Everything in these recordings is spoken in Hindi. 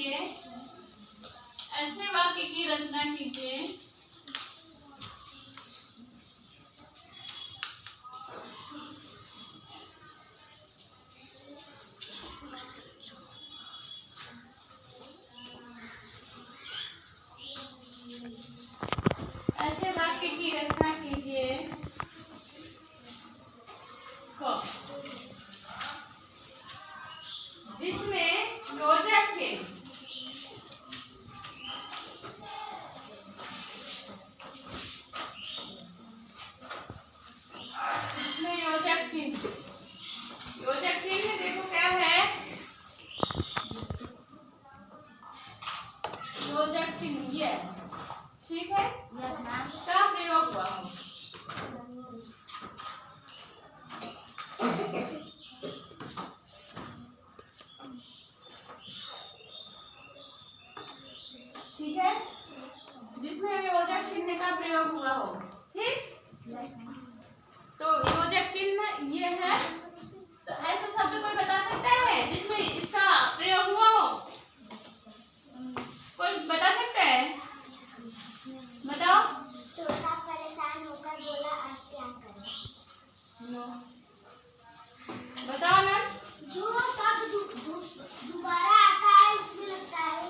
कीजिए, ऐसे वाक्य की रचना कीजिए जिसमें योजक चिन्ह देखो क्या है, योजक चिन्ह ये ठीक है, का प्रयोग हुआ हो। ठीक है, जिसमें योजक चिन्ह का प्रयोग हुआ हो। ठीक, तो योजक चिन्ह ये है। तो ऐसा शब्द कोई बता सकता है जिसमें इसका प्रयोग हुआ हो? कोई बता सकता है? बताओ। तोता परेशान होकर बोला आप क्या करें? बताओ ना। जो शब्द दोबारा आता है इसमें लगता है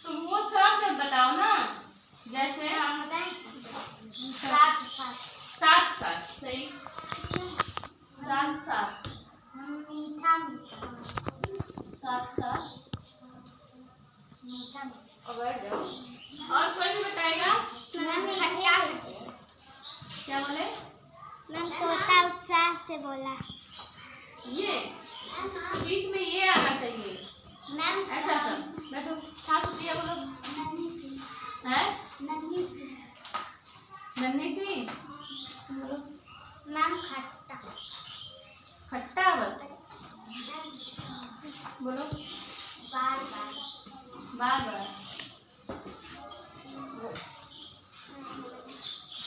तो वो शब्द बताओ ना, जैसे साथ साथ साथ सही, साथ साथ मीठा मीठा साथ साथ मीठा और कोई भी बताएगा? क्या बोले? मैम तोता उत्साह से बोला। ये बीच में ये आना चाहिए मैम ऐसा सब। बैठो, साथ दिया बोलो। है नन्ही सी नन्ही सी मैम खट्टा खट्टा बोलो। बार बार बार बार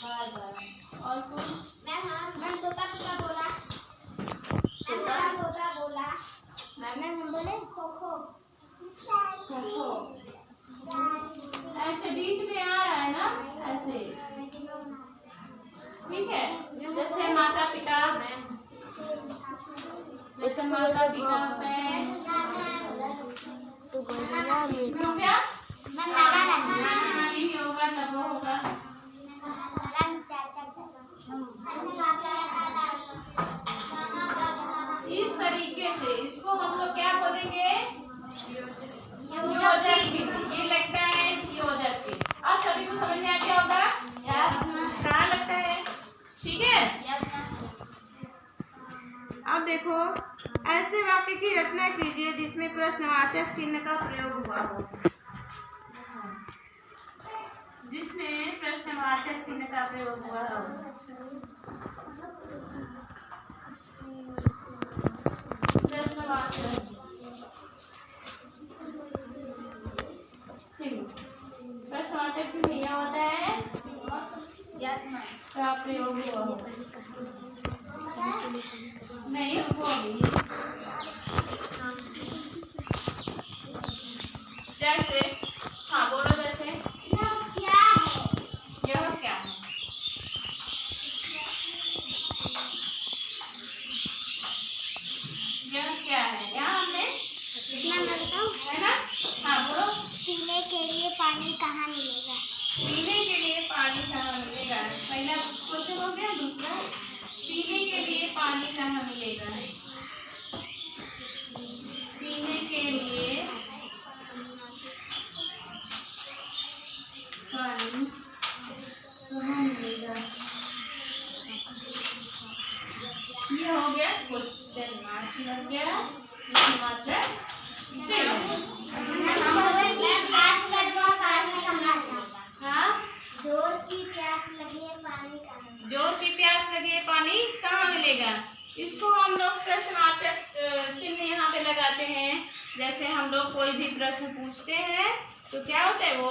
बार बार। और कोई? मैम तोता तोता बोला। तोता बोला। मैम बोले खो खो खो खो। ऐसे बीच में आ रहा है ना, ऐसे ठीक है। जैसे माता पिता, जैसे माता पिता पे तो हो गया, नानी भी होगा, तब वो होगा। इस तरीके से इसको हम लोग क्या बोलेंगे? योजक चिन्ह। ये लगता है योजक चिन्ह। अब सभी को समझ में आ गया होगा? कहाँ लगता है? ठीक है। अब देखो, ऐसे वाक्य की रचना कीजिए जिसमें प्रश्नवाचक चिन्ह का प्रयोग हुआ हो। जिसमें प्रश्नवाचक चिन्ह का प्रयोग हुआ हो। प्रश्नवाचक चिन्ह, प्रश्नवाचक चिन्ह यह होता है का प्रयोग हुआ हो। नहीं रुको अभी। जैसे हाँ बोलो, जैसे यह क्या है? यह क्या है? यह क्या है? यहाँ हमने है ना। हाँ बोलो। पीने के लिए पानी कहाँ मिलेगा? पीने के लिए पानी कहाँ मिलेगा? पहला क्वेश्चन हो गया। दूसरा, पीने के लिए पानी कहाँ मिलेगा? पीने के लिए पानी कहाँ मिलेगा? ये हो गया क्वेश्चन मार्क लग गया। मात्रा जोर की प्यास लगी है पानी कहाँ मिलेगा? इसको हम लोग प्रश्नवाचक चिन्ह यहाँ पे लगाते हैं। जैसे हम लोग कोई भी प्रश्न पूछते हैं तो क्या होता है, वो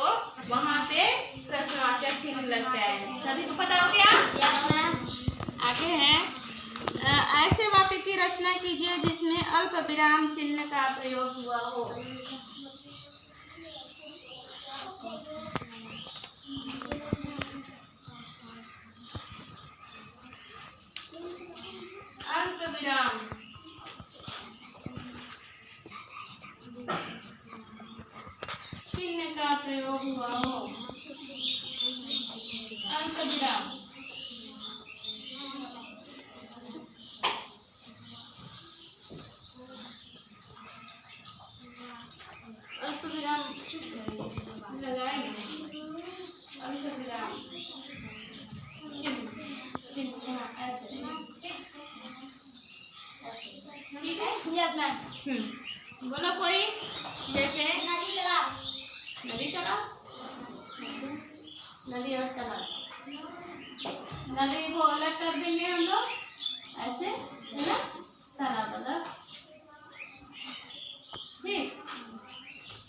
वहाँ पे प्रश्नवाचक चिन्ह लगता है। सभी को पता हो गया? आगे है ऐसे वाक्य की रचना कीजिए जिसमें अल्प विराम चिन्ह का प्रयोग हुआ हो। अल्प विराम चिन्ह का प्रयोग हुआ हो। अल्प विराम लगाएंगे। अल्प विराम चिन्ह ऐसे, ठीक है। Yes ma'am. बोलो कोई, जैसे नदी तालाब। नदी तालाब, नदी और तालाब, नदी को अलग कर देंगे हम लोग ऐसे, है ना, तालाब अलग, ठीक।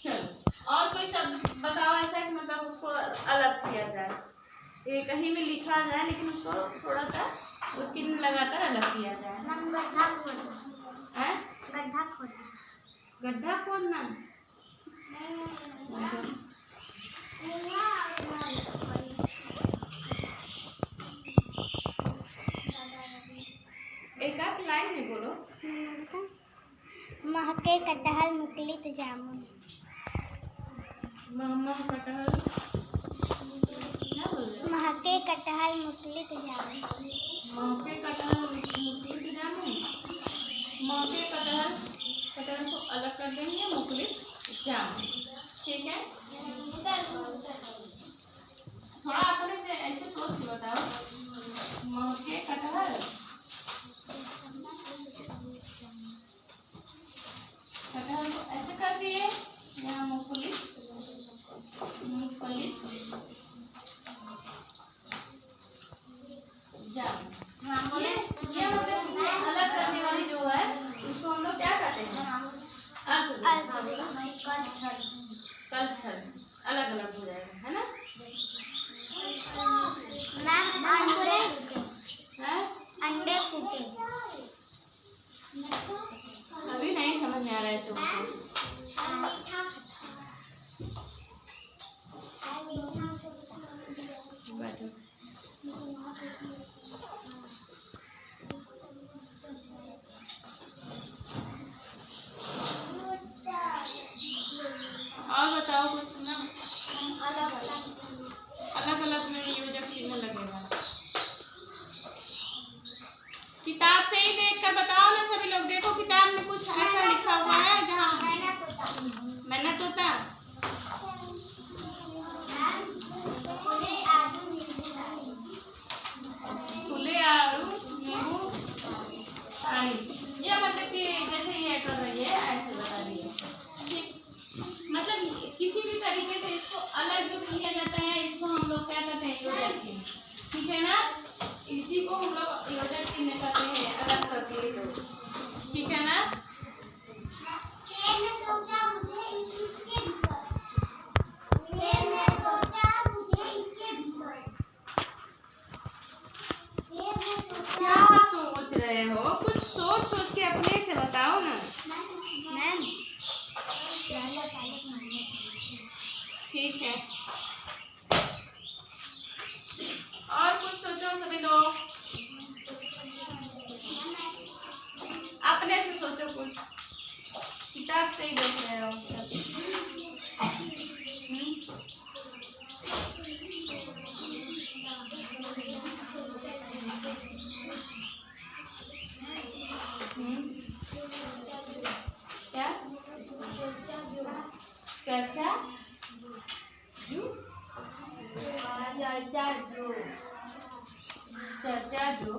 चलो और कोई शब्द बताओ ऐसा कि मतलब उसको अलग किया जाए, ये कहीं में लिखा जाए लेकिन उसको थोड़ा सा वो चिन्ह लगाकर अलग किया जाए। गड्ढा खोदना। हैं? गड्ढा खोदना। गड्ढा खोदना। एक आध लाइन में बोलो। महके कटहल मुकलित जामुन। मोहम्मद कटहल, क्या बोल रहे हो? महके कटहल मुकलित जामुन। महके कटहल मुकलित जामुन। महके कटहल, कटहल को अलग कर देंगे, मुकलित जामुन, ठीक है। थोड़ा अपने से ऐसे सोच के बताओ। महके कटहल, कटहल को ऐसे कर दिए, यहाँ मुकलित जामुन। ये मतलब अलग करने वाली जो है उसको हम लोग क्या कहते हैं? कल्चर, अलग अलग हो जाएगा, है ना। अंडे फूटे। अभी नहीं समझ में आ रहा है तुमको। बैठो। और बताओ कुछ ना। अलग अलग में योजक चिन्ह लगेगा। किताब से ही देख कर बताओ ना सभी लोग। देखो किताब में कुछ ऐसा लिखा हुआ है जहाँ मैंने तोता, खुले आड़ू नींबू पानी, ये मतलब कि जैसे ये कर रही है ऐसे बता रही है, ठीक। मतलब किसी भी तरीके से इसको अलग जो किया जाता है इसको हम लोग क्या कहते हैं? योजक चिन्ह, ठीक है ना। इसी को हम लोग योजक चिन्ह कहते हैं, अलग करती है जो, ठीक है ना। क्या सोच रहे हो? कुछ सोच सोच के अपने से बताओ ना। ठीक है, और कुछ सोचो सभी लोग, अपने से सोचो कुछ, किताब से ही देख रहे हो। क्या चर्चा चर्चा जो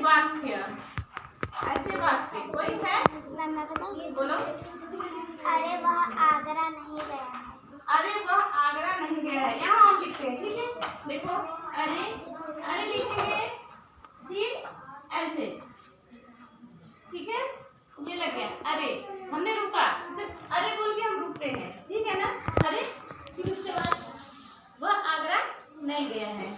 वाक्य, ऐसे वाक्य कोई है? मैं बताऊं? बोलो। अरे वह आगरा नहीं गया है। अरे वह आगरा नहीं गया है, यहाँ हम लिखते हैं, ठीक है। देखो अरे, अरे लिखेंगे ठीक ऐसे, ठीक है। ये लग गया अरे, हमने रुका, सिर्फ अरे बोल के हम रुकते हैं, ठीक है ना। अरे फिर उसके बाद वह आगरा नहीं गया है।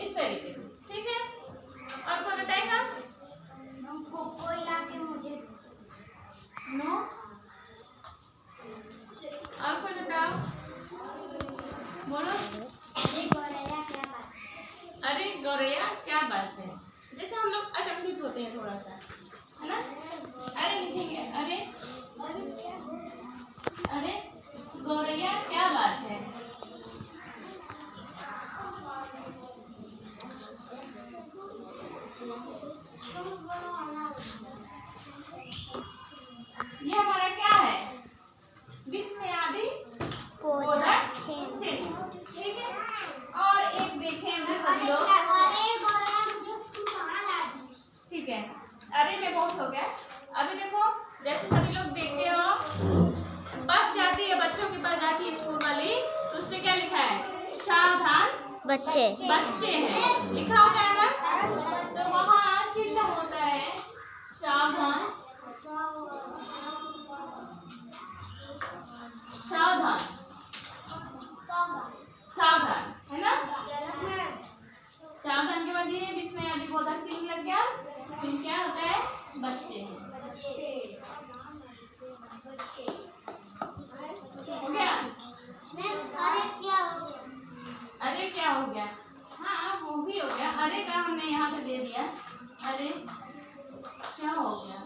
इस तरीके से, ठीक है। और कोई बताएगा? कोई लाके मुझे नो। और कोई बताओ, बोलो। अरे गौरैया क्या बात है? अरे गौरैया क्या बात है, जैसे हम लोग अचंभित होते हैं थोड़ा सा, है ना। अरे लिखेंगे अरे, अरे गौरैया क्या बात है। ये हमारा क्या है? विस्मयादि बोधक चिन्ह, ठीक है। और एक देखें इधर सभी लोग, अरे गौरैया मुझे तू कहाँ ला दी? ठीक है। अरे में बहुत हो गया। अभी देखो जैसे सभी लोग देखते हो, बस जाती है, बच्चों की बस जाती है स्कूल वाली, तो उसमें क्या लिखा है? सावधान बच्चे बच्चे हैं, लिखा होता है ना। तो वहाँ चिन्ह होता है सावधान, सावधान, सावधान, है ना। सावधान के बाद ये विस्मयादि बोधक चिन्ह लग गया। फिर क्या होता है? बच्चे हैं, हो गया। अरे क्या हो गया? अरे क्या हो गया? हाँ वो भी हो गया। अरे का हमने यहाँ पे दे दिया, अरे क्या हो गया?